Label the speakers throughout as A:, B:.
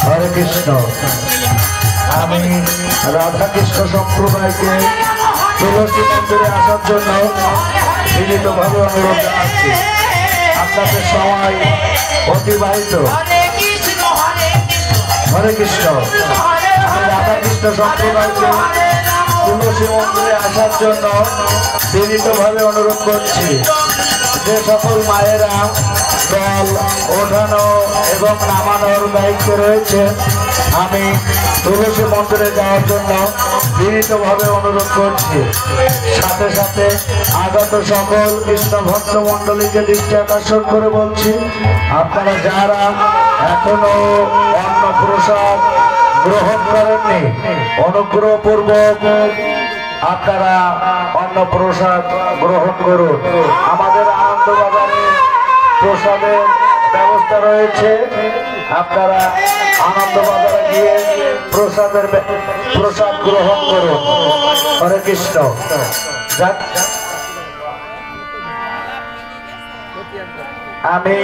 A: হরে কৃষ্ণ। আমি রাধা কৃষ্ণ সম্প্রদায়কে তুলসী মন্দিরে আসার জন্য বিনীতভাবে অনুরোধ জানাচ্ছি। আপনাদের সময় অতিবাহিত। হরে কৃষ্ণ। আমি রাধা কৃষ্ণ সম্প্রদায়কে তুলসী মন্দিরে আসার জন্য বিনীতভাবে অনুরোধ করছি। যে সকল মায়েরা দল ওঠানো এবং নামানোর দায়িত্ব রয়েছে, আমি তুলসী মন্দিরে যাওয়ার জন্য বিনীতভাবে অনুরোধ করছি। সাথে সাথে আগত সকল কৃষ্ণ ভক্ত মণ্ডলীকে দৃষ্টি আকর্ষণ করে বলছি, আপনারা যারা এখনো অন্ন প্রসাদ গ্রহণ করেননি, অনুগ্রহপূর্বক আপনারা অন্ন প্রসাদ গ্রহণ করুন। আমাদের আনন্দবাজারে প্রসাদের ব্যবস্থা রয়েছে, আপনারা আনন্দবাজারে গিয়ে প্রসাদ গ্রহণ করুন। হরে কৃষ্ণ। আমি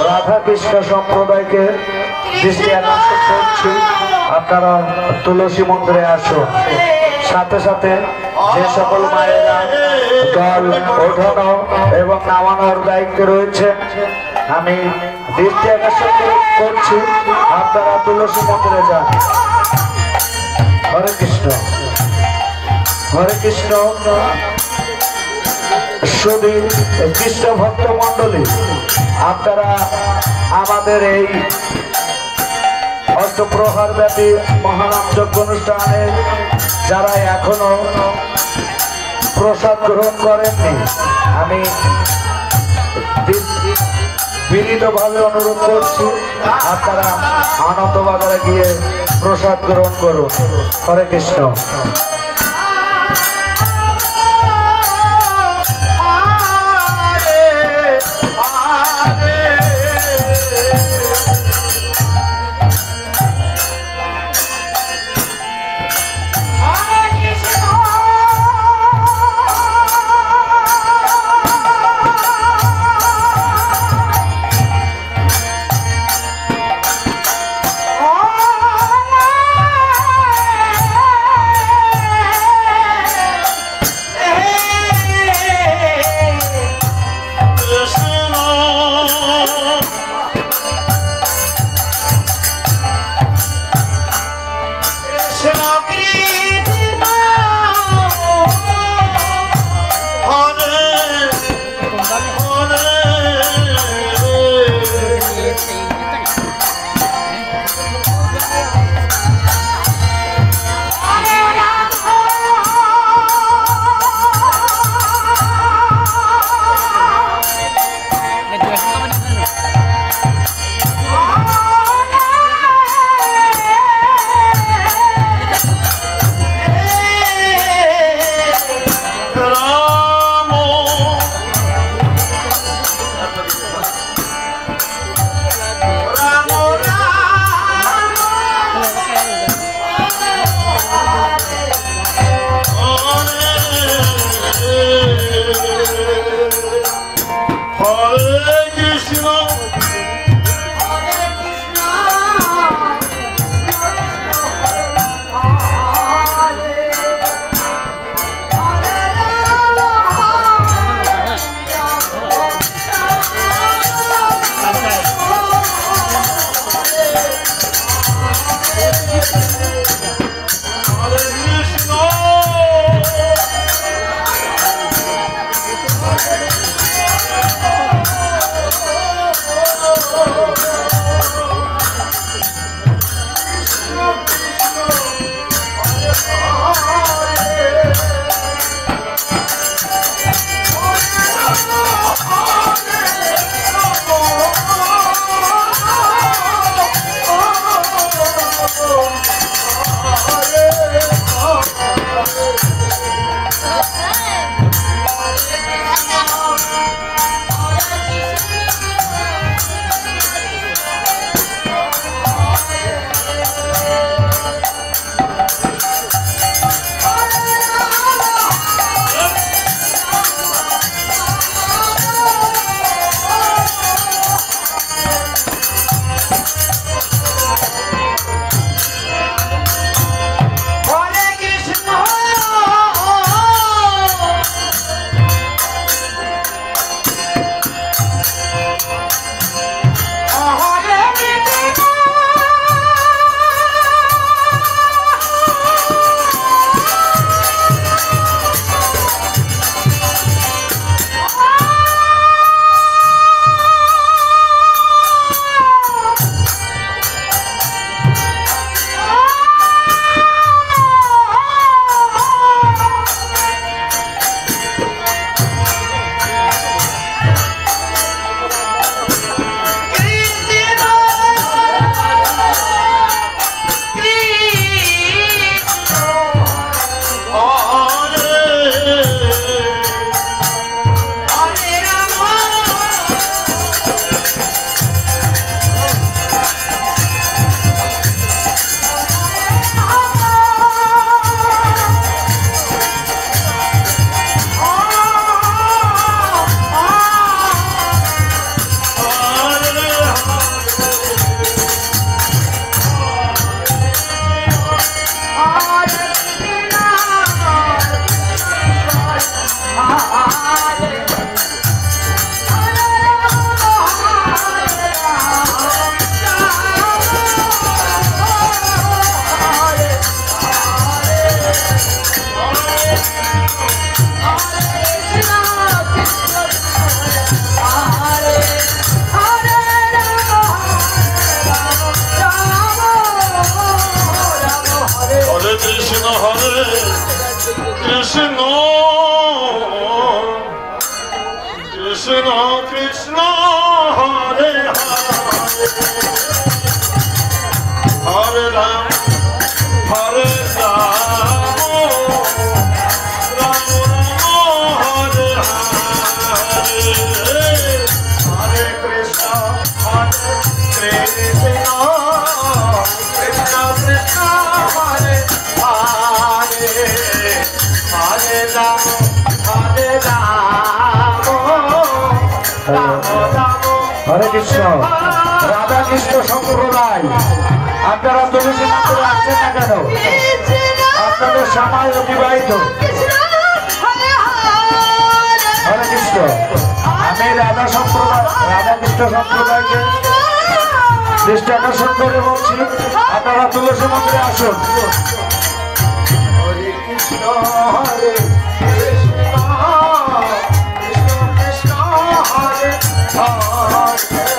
A: রাধা কৃষ্ণ সম্প্রদায়কে দৃষ্টি আকর্ষণ করছি, আপনারা তুলসী মন্দিরে আসুন। সাথে সাথে যে সকল মায়েরা দল ওঠানো এবং নামানোর দায়িত্ব রয়েছে, আমি দৃষ্টি আকর্ষণ করছি, আপনারা তুলসী মন্দিরে যান। হরে কৃষ্ণ। হরে কৃষ্ণ। শুধু কৃষ্ণ ভক্ত মণ্ডলী, আপনারা আমাদের এই অষ্টপ্রহর ব্যাপী মহানাম যজ্ঞ অনুষ্ঠানে যারা এখনো প্রসাদ গ্রহণ করেননি, আমি বিনীতভাবে অনুরোধ করছি, আপনারা আনন্দবাজারে গিয়ে প্রসাদ গ্রহণ করুন। হরে কৃষ্ণ।
B: কৃষ্ণ কৃষ্ণ হরে হরে রাম হরে রাম রাম রাম হরে হরে হরে কৃষ্ণ কৃষ্ণ কৃষ্ণ কৃষ্ণ হরে হরে হরে রাম হরে রাম রাম রাম
A: হরে কৃষ্ণ রাধা কৃষ্ণ সম্প্রদায় আপনারা তুলসী মন্দিরে আসছেন না কেন? আপনাদের সময় অতিবাহিত। হরে কৃষ্ণ। আমি রাধা কৃষ্ণ সম্প্রদায়কে দৃষ্টি আকর্ষণ করে বলছি, আপনারা তুলসী মন্দিরে আসুন।
B: হরে কৃষ্ণ হরে কৃষ্ণ কৃষ্ণ কৃষ্ণ হরে হরে